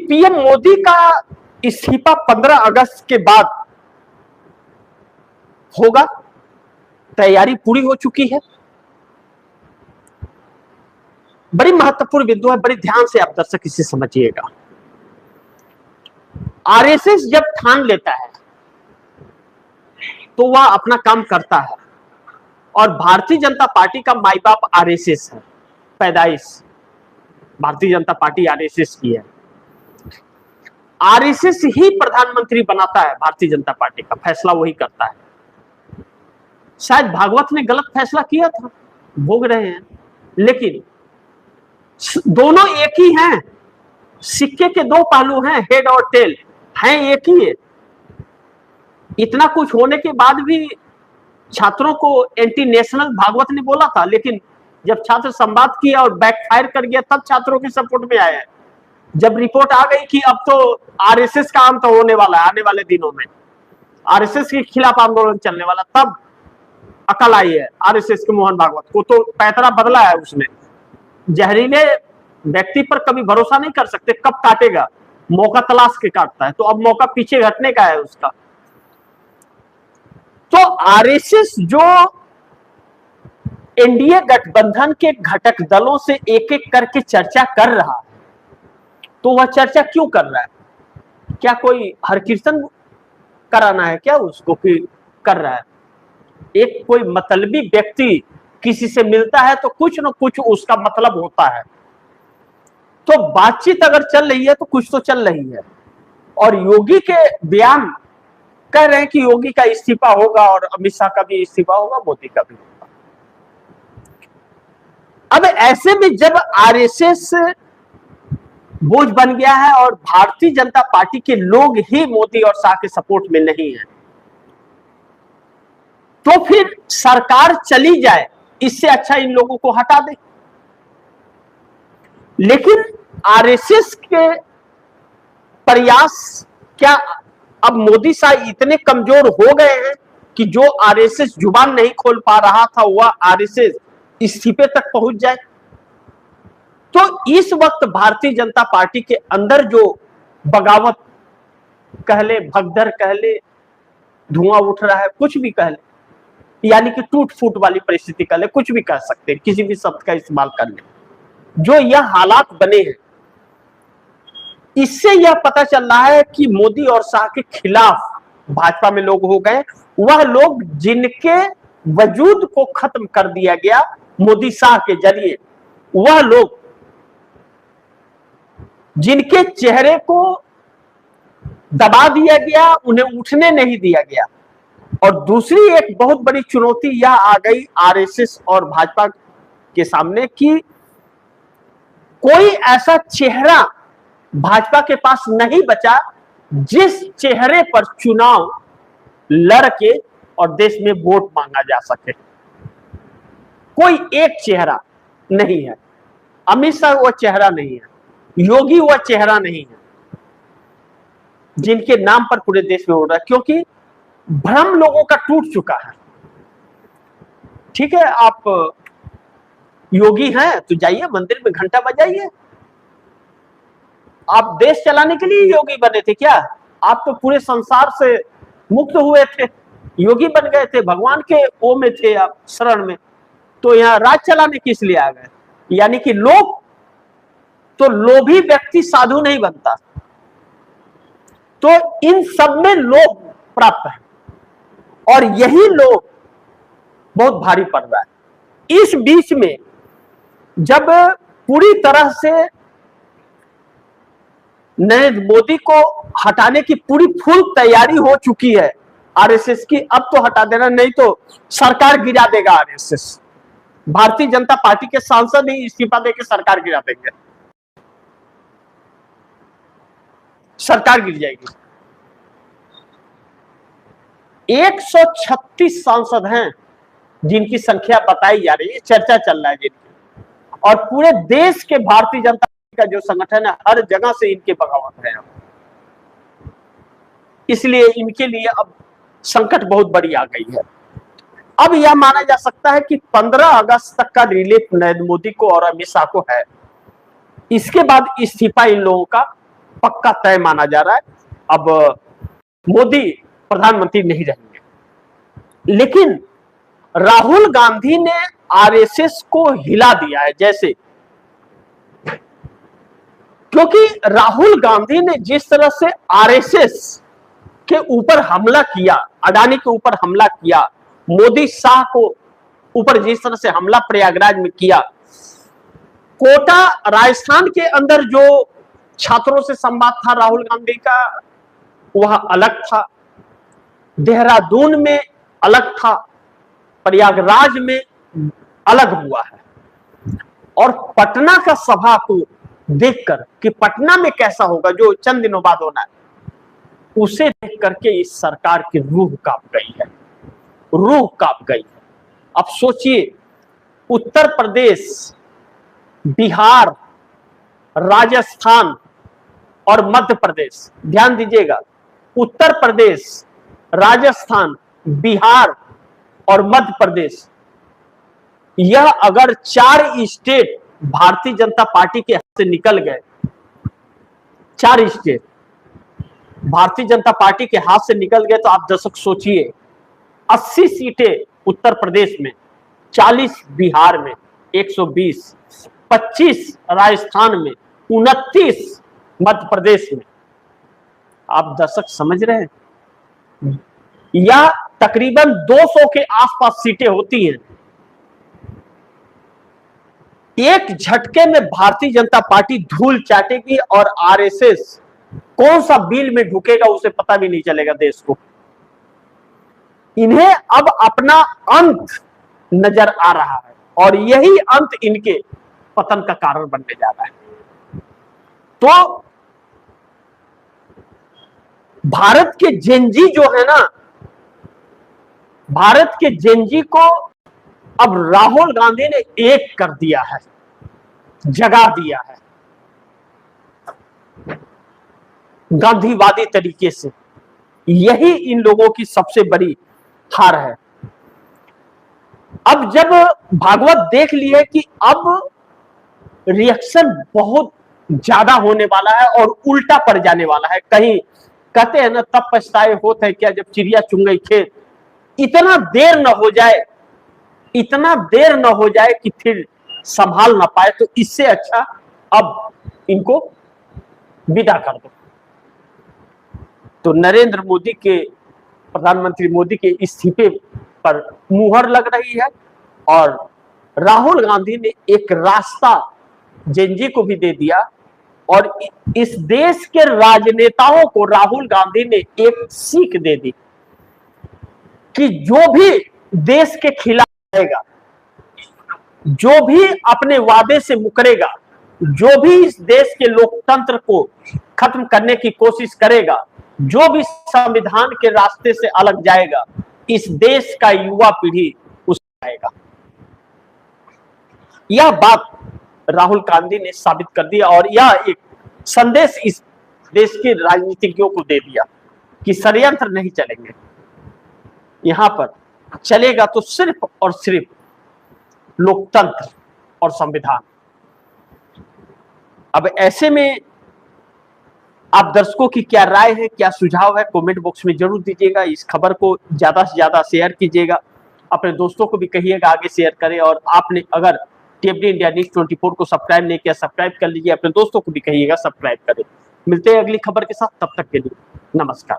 PM Modi का इस्तीफा 15 अगस्त के बाद होगा, तैयारी पूरी हो चुकी है। बड़ी महत्वपूर्ण बिंदु है, बड़ी ध्यान से आप दर्शक इसे समझिएगा। आरएसएस जब ठान लेता है तो वह अपना काम करता है, और भारतीय जनता पार्टी का माई बाप आरएसएस है। पैदाइश भारतीय जनता पार्टी आरएसएस की है। आरएसएस ही प्रधानमंत्री बनाता है, भारतीय जनता पार्टी का फैसला वही करता है। शायद भागवत ने गलत फैसला किया था, भोग रहे हैं, लेकिन दोनों एक ही हैं। सिक्के के दो पहलू हैं, हेड और टेल हैं एक ही है। इतना कुछ होने के बाद भी छात्रों को एंटी नेशनल भागवत ने बोला था, लेकिन जब छात्र संवाद किया और बैकफायर कर गया तब छात्रों के सपोर्ट में आया। जब रिपोर्ट आ गई कि अब तो आरएसएस का अंत होने वाला है, आने वाले दिनों में आरएसएस के खिलाफ आंदोलन चलने वाला, तब अकल आई है आरएसएस के मोहन भागवत को। तो पैतरा बदला है उसने। जहरीले व्यक्ति पर कभी भरोसा नहीं कर सकते, कब काटेगा, मौका तलाश के काटता है। तो अब मौका पीछे हटने का है उसका। तो आरएसएस जो एनडीए गठबंधन के घटक दलों से एक एक करके चर्चा कर रहा है, तो वह चर्चा क्यों कर रहा है? क्या कोई हरकीर्तन कराना है क्या उसको कि कर रहा है? एक कोई मतलबी व्यक्ति किसी से मिलता है तो कुछ न कुछ उसका मतलब होता है। तो बातचीत अगर चल रही है तो कुछ तो चल रही है। और योगी के बयान कह रहे हैं कि योगी का इस्तीफा होगा और अमित शाह का भी इस्तीफा होगा, मोदी का भी होगा। अब ऐसे में जब आरएसएस बोझ बन गया है और भारतीय जनता पार्टी के लोग ही मोदी और शाह के सपोर्ट में नहीं है, तो फिर सरकार चली जाए, इससे अच्छा इन लोगों को हटा दे। लेकिन आरएसएस के प्रयास, क्या अब मोदी शाह इतने कमजोर हो गए हैं कि जो आरएसएस जुबान नहीं खोल पा रहा था वह आरएसएस इस्तीफे तक पहुंच जाए? तो इस वक्त भारतीय जनता पार्टी के अंदर जो बगावत कह ले, भगदड़ कह ले, धुआं उठ रहा है, कुछ भी कह ले, यानी कि टूट फूट वाली परिस्थिति कह ले, कुछ भी कह सकते हैं, किसी भी शब्द का इस्तेमाल कर ले, जो यह हालात बने हैं, इससे यह पता चल रहा है कि मोदी और शाह के खिलाफ भाजपा में लोग हो गए। वह लोग जिनके वजूद को खत्म कर दिया गया मोदी शाह के जरिए, वह लोग जिनके चेहरे को दबा दिया गया, उन्हें उठने नहीं दिया गया। और दूसरी एक बहुत बड़ी चुनौती यह आ गई आरएसएस और भाजपा के सामने कि कोई ऐसा चेहरा भाजपा के पास नहीं बचा जिस चेहरे पर चुनाव लड़के और देश में वोट मांगा जा सके। कोई एक चेहरा नहीं है। अमित शाह वह चेहरा नहीं है, योगी वह चेहरा नहीं है जिनके नाम पर पूरे देश में हो रहा है, क्योंकि भ्रम लोगों का टूट चुका है। ठीक है, आप योगी हैं तो जाइए मंदिर में घंटा बजाइए। आप देश चलाने के लिए योगी बने थे क्या? आप तो पूरे संसार से मुक्त हुए थे, योगी बन गए थे, भगवान के ओ में थे आप, शरण में। तो यहाँ राज चलाने किस लिए आ गए? यानी कि लोग तो लोभी व्यक्ति साधु नहीं बनता। तो इन सब में लोग प्राप्त है और यही लोग बहुत भारी पड़ रहा है। इस बीच में जब पूरी तरह से नरेंद्र मोदी को हटाने की पूरी फुल तैयारी हो चुकी है आरएसएस की, अब तो हटा देना, नहीं तो सरकार गिरा देगा आरएसएस। भारतीय जनता पार्टी के सांसद ही इस्तीफा देकर सरकार गिरा देंगे, सरकार गिर जाएगी। 136 सांसद हैं जिनकी संख्या बताई जा रही है, चर्चा चल रहा है जिनकी, और पूरे देश के भारतीय जनता पार्टी का जो संगठन है हर जगह से इनके बगावत है। इसलिए इनके लिए अब संकट बहुत बड़ी आ गई है। अब यह माना जा सकता है कि 15 अगस्त तक का रिलीफ नरेंद्र मोदी को और अमित शाह को है। इसके बाद इस्तीफा इन लोगों का पक्का तय माना जा रहा है, अब मोदी प्रधानमंत्री नहीं रहेंगे। लेकिन राहुल गांधी ने आरएसएस को हिला दिया है, जैसे क्योंकि राहुल गांधी ने जिस तरह से आरएसएस के ऊपर हमला किया, अडानी के ऊपर हमला किया, मोदी शाह को ऊपर जिस तरह से हमला प्रयागराज में किया, कोटा राजस्थान के अंदर जो छात्रों से संवाद था राहुल गांधी का वह अलग था, देहरादून में अलग था, प्रयागराज में अलग हुआ है। और पटना का सभा को देखकर कि पटना में कैसा होगा जो चंद दिनों बाद होना है, उसे देख करके इस सरकार की रूह कांप गई है, रूह कांप गई है। अब सोचिए, उत्तर प्रदेश, बिहार, राजस्थान और मध्य प्रदेश, ध्यान दीजिएगा, उत्तर प्रदेश, राजस्थान, बिहार और मध्य प्रदेश, यह अगर 4 स्टेट भारतीय जनता पार्टी के हाथ से निकल गए, 4 स्टेट भारतीय जनता पार्टी के हाथ से निकल गए, तो आप दर्शक सोचिए, 80 सीटें उत्तर प्रदेश में, 40 बिहार में, 120, 25 राजस्थान में, 29 मध्य प्रदेश में। आप दर्शक समझ रहे हैं, या तकरीबन 200 के आसपास सीटें होती हैं। एक झटके में भारतीय जनता पार्टी धूल चाटेगी और आरएसएस कौन सा बिल में ढुकेगा उसे पता भी नहीं चलेगा देश को। इन्हें अब अपना अंत नजर आ रहा है और यही अंत इनके पतन का कारण बनने जा रहा है। तो भारत के जेनजी जो है ना, भारत के जेनजी को अब राहुल गांधी ने एक कर दिया है, जगा दिया है गांधीवादी तरीके से। यही इन लोगों की सबसे बड़ी हार है। अब जब भागवत देख लिए कि अब रिएक्शन बहुत ज्यादा होने वाला है और उल्टा पड़ जाने वाला है, कहीं कहते हैं ना, तब पछताए होत है क्या जब चिड़िया चुन गई खेत, इतना देर न हो जाए, इतना देर न हो जाए कि फिर संभाल ना पाए। तो इससे अच्छा अब इनको विदा कर दो। तो नरेंद्र मोदी के, प्रधानमंत्री मोदी के इस्तीफे पर मुहर लग रही है और राहुल गांधी ने एक रास्ता जेनजी को भी दे दिया और इस देश के राजनेताओं को राहुल गांधी ने एक सीख दे दी कि जो भी देश के खिलाफ आएगा, जो भी अपने वादे से मुकरेगा, जो भी इस देश के लोकतंत्र को खत्म करने की कोशिश करेगा, जो भी संविधान के रास्ते से अलग जाएगा, इस देश का युवा पीढ़ी उससे आएगा। यह बात राहुल गांधी ने साबित कर दिया और यह एक संदेश इस देश के राजनीतिज्ञों को दे दिया कि षड्यंत्र नहीं चलेंगे, यहां पर चलेगा तो सिर्फ और सिर्फ लोकतंत्र और संविधान। अब ऐसे में आप दर्शकों की क्या राय है, क्या सुझाव है, कमेंट बॉक्स में जरूर दीजिएगा। इस खबर को ज्यादा से ज्यादा शेयर कीजिएगा, अपने दोस्तों को भी कहिएगा आगे शेयर करें। और आपने अगर टीएफडी इंडिया न्यूज 24 को सब्सक्राइब नहीं किया, सब्सक्राइब कर लीजिए, अपने दोस्तों को भी कहिएगा सब्सक्राइब करें। मिलते हैं अगली खबर के साथ, तब तक के लिए नमस्कार।